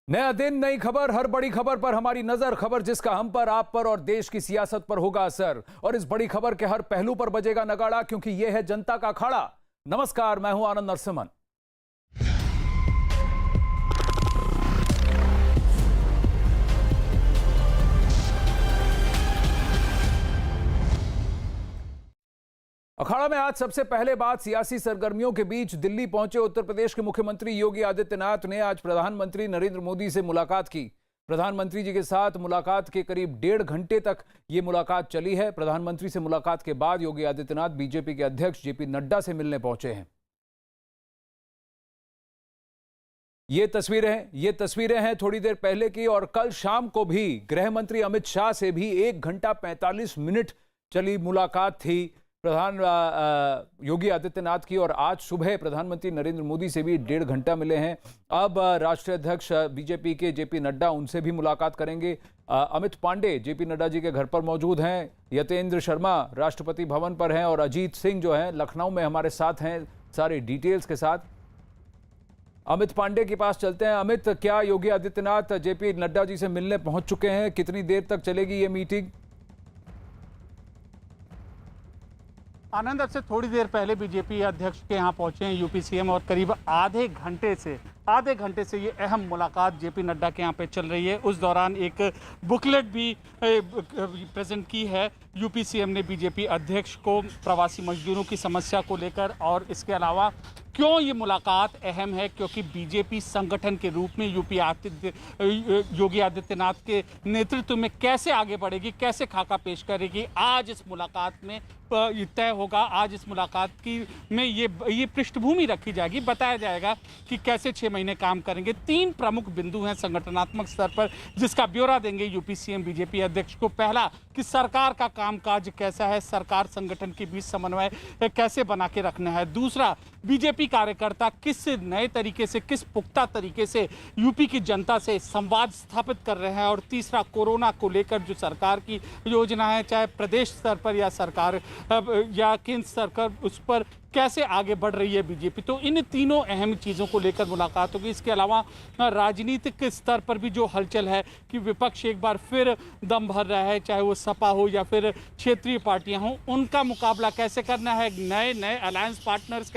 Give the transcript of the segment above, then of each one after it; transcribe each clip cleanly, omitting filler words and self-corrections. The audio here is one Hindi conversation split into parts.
नया दिन, नई खबर, हर बड़ी खबर पर हमारी नजर। खबर जिसका हम पर, आप पर और देश की सियासत पर होगा असर। और इस बड़ी खबर के हर पहलू पर बजेगा नगाड़ा, क्योंकि यह है जनता का अखाड़ा। नमस्कार, मैं हूं आनंद नरसिम्हन। अखाड़ा में आज सबसे पहले बात सियासी सरगर्मियों के बीच दिल्ली पहुंचे उत्तर प्रदेश के मुख्यमंत्री योगी आदित्यनाथ ने आज प्रधानमंत्री नरेंद्र मोदी से मुलाकात की। प्रधानमंत्री जी के साथ मुलाकात के करीब 1.5 घंटे तक ये मुलाकात चली है। प्रधानमंत्री से मुलाकात के बाद योगी आदित्यनाथ बीजेपी के अध्यक्ष जेपी नड्डा से मिलने पहुंचे हैं। ये तस्वीरें हैं थोड़ी देर पहले की। और कल शाम को भी गृह मंत्री अमित शाह से भी 1 घंटा 45 मिनट चली मुलाकात थी योगी आदित्यनाथ की। और आज सुबह प्रधानमंत्री नरेंद्र मोदी से भी 1.5 घंटा मिले हैं। अब राष्ट्रीय अध्यक्ष बीजेपी के जेपी नड्डा, उनसे भी मुलाकात करेंगे। अमित पांडे जेपी नड्डा जी के घर पर मौजूद हैं। यतेंद्र शर्मा राष्ट्रपति भवन पर हैं और अजीत सिंह जो हैं लखनऊ में हमारे साथ हैं सारे डिटेल्स के साथ। अमित पांडे के पास चलते हैं। अमित, क्या योगी आदित्यनाथ जेपी नड्डा जी से मिलने पहुंच चुके हैं? कितनी देर तक चलेगी ये मीटिंग? आनंद, अब से थोड़ी देर पहले बीजेपी अध्यक्ष के यहाँ पहुंचे हैं यूपी सीएम और करीब आधे घंटे से ये अहम मुलाकात जेपी नड्डा के यहाँ पे चल रही है। उस दौरान एक बुकलेट भी प्रेजेंट की है यूपी सीएम ने बीजेपी अध्यक्ष को प्रवासी मजदूरों की समस्या को लेकर। और इसके अलावा क्यों ये मुलाकात अहम है, क्योंकि बीजेपी संगठन के रूप में योगी आदित्यनाथ के नेतृत्व में कैसे आगे बढ़ेगी, कैसे खाका पेश करेगी, आज इस मुलाकात में तय होगा। आज इस मुलाकात में ये पृष्ठभूमि रखी जाएगी, बताया जाएगा कि कैसे 6 महीने काम करेंगे। 3 प्रमुख बिंदु हैं संगठनात्मक स्तर पर, जिसका ब्यौरा देंगे यूपी सीएम बीजेपी अध्यक्ष को। पहला कि सरकार का कामकाज कैसा है, सरकार संगठन के बीच समन्वय कैसे बना के रखना है। दूसरा, बीजेपी कार्यकर्ता किस नए तरीके से, किस पुख्ता तरीके से यूपी की जनता से संवाद स्थापित कर रहे हैं। और तीसरा, कोरोना को लेकर जो सरकार की योजना है, चाहे प्रदेश स्तर पर या सरकार या केंद्र सरकार, उस पर कैसे आगे बढ़ रही है बीजेपी। तो इन तीनों अहम चीज़ों को लेकर मुलाकात होगी। इसके अलावा राजनीतिक स्तर पर भी जो हलचल है कि विपक्ष एक बार फिर दम भर रहा है, चाहे वो सपा हो या फिर क्षेत्रीय पार्टियां हों, उनका मुकाबला कैसे करना है, नए अलायंस पार्टनर्स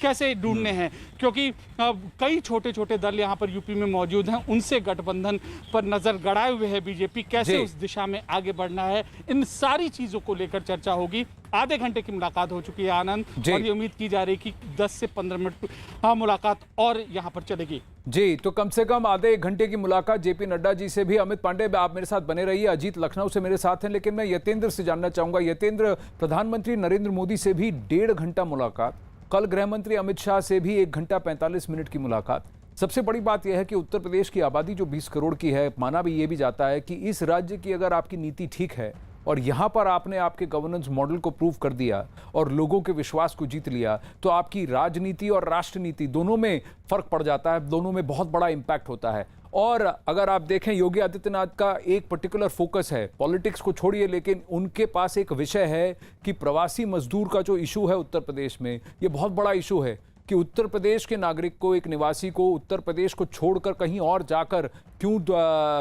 कैसे ढूंढने हैं, क्योंकि कई छोटे छोटे दल यहाँ पर यूपी में मौजूद हैं, उनसे गठबंधन पर नजर गड़ाए हुए है बीजेपी, कैसे उस दिशा में आगे बढ़ना है। इन सारी चीज़ों को लेकर चर्चा होगी। आधे घंटे की मुलाकात हो चुकी है आनंद, और ये उम्मीद की जा रही है कि 10 से 15 मिनट मुलाकात और यहाँ पर चलेगी। जी, तो कम से कम आधे 1 घंटे की मुलाकात जेपी नड्डा जी से भी। अमित पांडे, आप मेरे साथ बने रहिए। अजीत लखनऊ से मेरे साथ हैं, लेकिन मैं यतेंद्र से जानना चाहूंगा। यतेंद्र, प्रधानमंत्री नरेंद्र मोदी से भी 1.5 घंटा मुलाकात, कल गृह मंत्री अमित शाह से भी 1 घंटा 45 मिनट की मुलाकात। सबसे बड़ी बात यह है कि उत्तर प्रदेश की आबादी जो 20 करोड़ की है, माना भी ये भी जाता है कि इस राज्य की अगर आपकी नीति ठीक है और यहां पर आपने आपके गवर्नेंस मॉडल को प्रूव कर दिया और लोगों के विश्वास को जीत लिया, तो आपकी राजनीति और राष्ट्रनीति दोनों में फर्क पड़ जाता है, दोनों में बहुत बड़ा इंपैक्ट होता है। और अगर आप देखें, योगी आदित्यनाथ का एक पर्टिकुलर फोकस है, पॉलिटिक्स को छोड़िए, लेकिन उनके पास एक विषय है कि प्रवासी मजदूर का जो इशू है उत्तर प्रदेश में, ये बहुत बड़ा इशू है कि उत्तर प्रदेश के नागरिक को, एक निवासी को उत्तर प्रदेश को छोड़कर कहीं और जाकर क्यों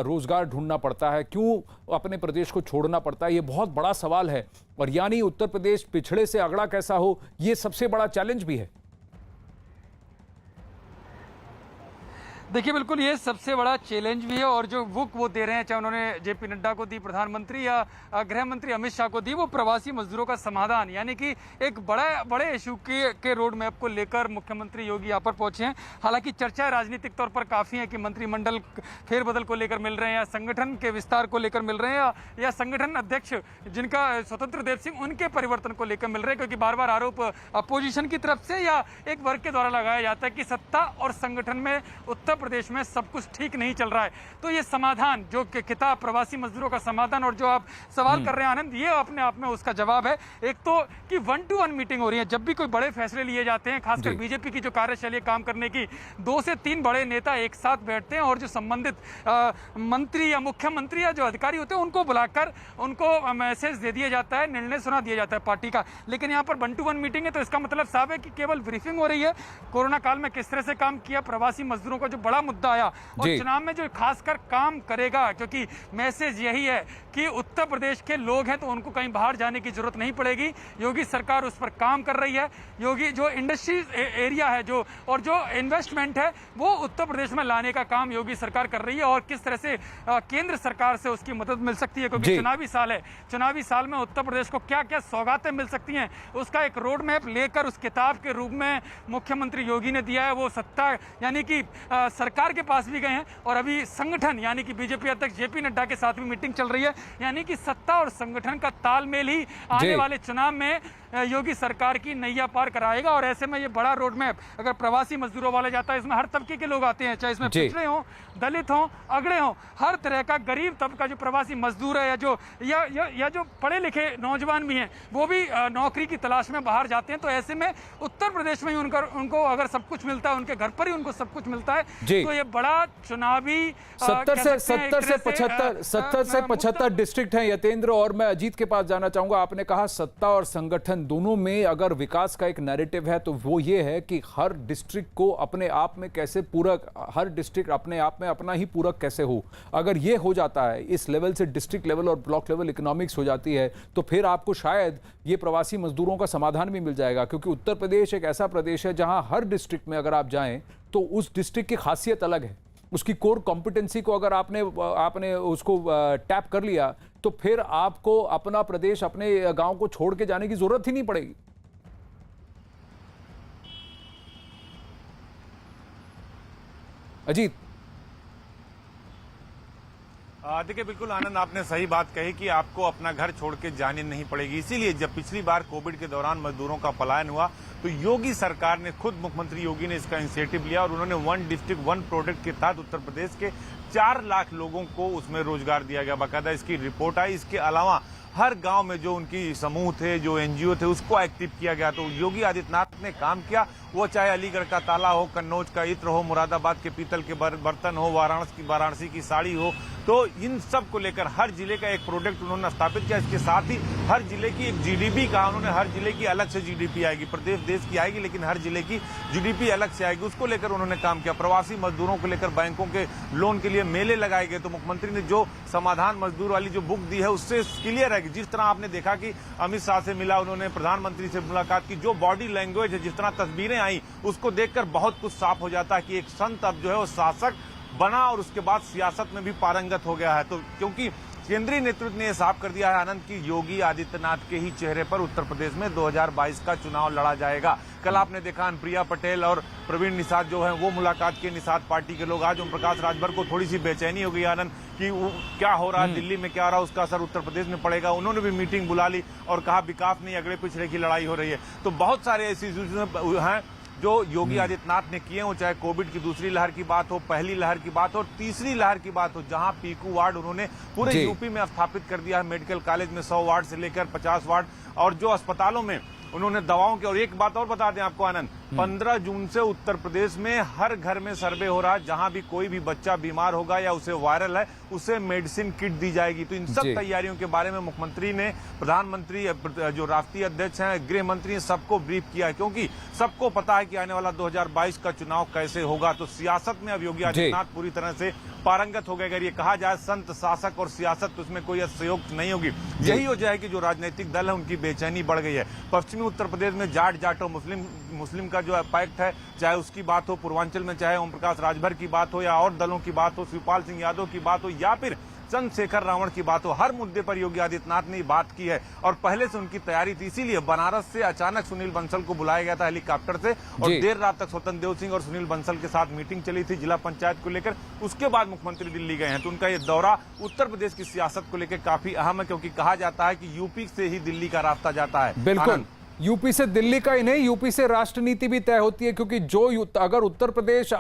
रोजगार ढूंढना पड़ता है, क्यों अपने प्रदेश को छोड़ना पड़ता है, ये बहुत बड़ा सवाल है। और यानी उत्तर प्रदेश पिछड़े से अगड़ा कैसा हो, ये सबसे बड़ा चैलेंज भी है। देखिए, बिल्कुल ये सबसे बड़ा चैलेंज भी है। और जो वो दे रहे हैं, चाहे उन्होंने जेपी नड्डा को दी, प्रधानमंत्री या गृह मंत्री अमित शाह को दी, वो प्रवासी मजदूरों का समाधान, यानी कि एक बड़े इशू के रोड मैप को लेकर मुख्यमंत्री योगी यहाँ पर पहुंचे हैं। हालांकि चर्चा राजनीतिक तौर पर काफ़ी है कि मंत्रिमंडल फेरबदल को लेकर मिल रहे हैं, या संगठन के विस्तार को लेकर मिल रहे हैं, या संगठन अध्यक्ष जिनका स्वतंत्र देव सिंह, उनके परिवर्तन को लेकर मिल रहे हैं। क्योंकि बार बार आरोप अपोजिशन की तरफ से या एक वर्ग के द्वारा लगाया जाता है कि सत्ता और संगठन में उत्तर प्रदेश में सब कुछ ठीक नहीं चल रहा है। तो ये समाधान, जो किताब प्रवासी मजदूरों का समाधान, और जो आप सवाल कर रहे हैं आनंद, ये अपने आप में उसका जवाब है। एक तो कि 1-to-1 मीटिंग हो रही है, जब भी कोई बड़े फैसले लिए जाते हैं, खासकर बीजेपी की जो कार्यशैली काम करने की, 2 से 3 बड़े नेता एक साथ बैठते हैं और जो संबंधित मंत्री या मुख्यमंत्री या जो अधिकारी होते हैं, उनको बुलाकर उनको मैसेज दे दिया जाता है, निर्णय सुना दिया जाता है पार्टी का। लेकिन यहाँ पर 1-to-1 मीटिंग है, तो इसका मतलब साफ है कि केवल ब्रीफिंग हो रही है। कोरोना काल में किस तरह से काम किया, प्रवासी मजदूरों का जो बड़ा बड़ा मुद्दा आया और जी। चुनाव में जो खासकर काम करेगा, क्योंकि मैसेज यही है कि उत्तर प्रदेश के लोग हैं तो उनको कहीं बाहर जाने की जरूरत नहीं पड़ेगी। योगी सरकार उस पर काम कर रही है। योगी जो इंडस्ट्री एरिया है जो और जो इन्वेस्टमेंट है वो उत्तर प्रदेश में लाने का काम योगी सरकार कर रही है और किस तरह से केंद्र सरकार से उसकी मदद मिल सकती है, क्योंकि चुनावी साल है। चुनावी साल में उत्तर प्रदेश को क्या क्या सौगातें मिल सकती हैं उसका एक रोड मैप लेकर उस किताब के रूप में मुख्यमंत्री योगी ने दिया है। वो सत्ता यानी कि सरकार के पास भी गए हैं और अभी संगठन यानी कि बीजेपी अध्यक्ष जेपी नड्डा के साथ भी मीटिंग चल रही है। यानी कि सत्ता और संगठन का तालमेल ही आने वाले चुनाव में योगी सरकार की नैया पार कराएगा। और ऐसे में ये बड़ा रोड मैप अगर प्रवासी मजदूरों वाले जाता है, इसमें हर तबके के लोग आते हैं, चाहे इसमें पिछड़े हों, दलित हों, अगड़े हों, हर तरह का गरीब तबका जो प्रवासी मजदूर है या जो पढ़े लिखे नौजवान भी हैं वो भी नौकरी की तलाश में बाहर जाते हैं। तो ऐसे में उत्तर प्रदेश में ही उनको अगर सब कुछ मिलता है, उनके घर पर ही उनको सब कुछ मिलता है, तो ये बड़ा चुनावी 70 से 75 डिस्ट्रिक्ट हैं यतेंद्र। और मैं अजीत के पास जाना चाहूंगा। आपने कहा सत्ता और संगठन दोनों में अगर विकास का एक नैरेटिव है तो वो ये है कि हर डिस्ट्रिक्ट को अपने आप में कैसे पूरक, हर डिस्ट्रिक्ट अपने आप में अपना ही पूरक कैसे हो। अगर ये हो जाता है, इस लेवल से डिस्ट्रिक्ट लेवल और ब्लॉक लेवल इकोनॉमिक्स हो जाती है, तो फिर आपको शायद ये प्रवासी मजदूरों का समाधान भी मिल जाएगा। क्योंकि उत्तर प्रदेश एक ऐसा प्रदेश है जहां हर डिस्ट्रिक्ट में अगर आप जाएं तो उस डिस्ट्रिक्ट की खासियत अलग है। उसकी कोर कॉम्पिटेंसी को अगर आपने उसको टैप कर लिया तो फिर आपको अपना प्रदेश, अपने गांव को छोड़ के जाने की जरूरत ही नहीं पड़ेगी। अजीत, देखिए बिल्कुल आनंद, आपने सही बात कही कि आपको अपना घर छोड़ के जाने नहीं पड़ेगी। इसीलिए जब पिछली बार कोविड के दौरान मजदूरों का पलायन हुआ तो योगी सरकार ने, खुद मुख्यमंत्री योगी ने इसका इनिशिएटिव लिया और उन्होंने वन डिस्ट्रिक्ट वन प्रोडक्ट के तहत उत्तर प्रदेश के 4 लाख लोगों को उसमें रोजगार दिया गया। बाकायदा इसकी रिपोर्ट आई। इसके अलावा हर गांव में जो उनकी समूह थे, जो एनजीओ थे, उसको एक्टिव किया गया। तो योगी आदित्यनाथ ने काम किया, वो चाहे अलीगढ़ का ताला हो, कन्नौज का इत्र हो, मुरादाबाद के पीतल के बर्तन हो, वाराणसी की साड़ी हो, तो इन सब को लेकर हर जिले का एक प्रोडक्ट उन्होंने स्थापित किया। इसके साथ ही हर जिले की एक जीडीपी कहा उन्होंने, हर जिले की अलग से जीडीपी आएगी, प्रदेश देश की आएगी लेकिन हर जिले की जीडीपी अलग से आएगी, उसको लेकर उन्होंने काम किया। प्रवासी मजदूरों को लेकर बैंकों के लोन के लिए मेले लगाए गए। तो मुख्यमंत्री ने जो समाधान मजदूर वाली जो बुक दी है उससे क्लियर है कि जिस तरह आपने देखा कि अमित शाह से मिला, उन्होंने प्रधानमंत्री से मुलाकात की, जो बॉडी लैंग्वेज है, जिस तरह तस्वीरें आई, उसको देखकर बहुत कुछ साफ हो जाता है कि एक संत अब जो है वो शासक बना और उसके बाद सियासत में भी पारंगत हो गया है। तो क्योंकि केंद्रीय नेतृत्व ने यह साफ कर दिया है आनंद की योगी आदित्यनाथ के ही चेहरे पर उत्तर प्रदेश में 2022 का चुनाव लड़ा जाएगा। कल आपने देखा प्रिया पटेल और प्रवीण निषाद जो है वो मुलाकात के, निषाद पार्टी के लोग। आज ओम प्रकाश राजभर को थोड़ी सी बेचैनी हो गई आनंद कि क्या हो रहा है दिल्ली में, क्या हो रहा है, उसका असर उत्तर प्रदेश में पड़ेगा। उन्होंने भी मीटिंग बुला ली और कहा विकास नहीं, अगड़े पिछड़े की लड़ाई हो रही है। तो बहुत सारे ऐसे इश्यूज हैं जो योगी आदित्यनाथ ने किए हो, चाहे कोविड की दूसरी लहर की बात हो, पहली लहर की बात हो और तीसरी लहर की बात हो, जहां पीकू वार्ड उन्होंने पूरे यूपी में स्थापित कर दिया है। मेडिकल कॉलेज में 100 वार्ड से लेकर 50 वार्ड, और जो अस्पतालों में उन्होंने दवाओं की। और एक बात और बता दें आपको आनंद, 15 जून से उत्तर प्रदेश में हर घर में सर्वे हो रहा है। जहां भी कोई भी बच्चा बीमार होगा या उसे वायरल है, उसे मेडिसिन किट दी जाएगी। तो इन सब तैयारियों के बारे में मुख्यमंत्री ने, प्रधानमंत्री, जो राष्ट्रीय अध्यक्ष हैं, गृह मंत्री, सबको ब्रीफ किया है, क्योंकि सबको पता है कि आने वाला 2022 का चुनाव कैसे होगा। तो सियासत में अब योगी आदित्यनाथ पूरी तरह से पारंगत हो गए। अगर ये कहा जाए संत, शासक और सियासत, तो उसमें कोई सहयोग नहीं होगी। यही वजह है कि जो राजनीतिक दल है उनकी बेचैनी बढ़ गई है। पश्चिमी उत्तर प्रदेश में जाट जाटो मुस्लिम का जो पैक्ट है, चाहे उसकी बात हो, पूर्वांचल में चाहे ओम प्रकाश राजभर की बात हो या और दलों की बात हो, शिवपाल सिंह यादव की बात हो या फिर चंद्रशेखर रावण की बात हो, हर मुद्दे पर योगी आदित्यनाथ ने बात की है और पहले से उनकी तैयारी थी। इसीलिए बनारस से अचानक सुनील बंसल को बुलाया गया था हेलीकॉप्टर से और देर रात तक स्वतंत्र देव सिंह और सुनील बंसल के साथ मीटिंग चली थी जिला पंचायत को लेकर। उसके बाद मुख्यमंत्री दिल्ली गए हैं। तो उनका ये दौरा उत्तर प्रदेश की सियासत को लेकर काफी अहम है, क्योंकि कहा जाता है कि यूपी से ही दिल्ली का रास्ता जाता है। बिल्कुल, यूपी से दिल्ली का ही नहीं, यूपी से राष्ट्र नीति भी तय होती है। क्योंकि जो अगर उत्तर प्रदेश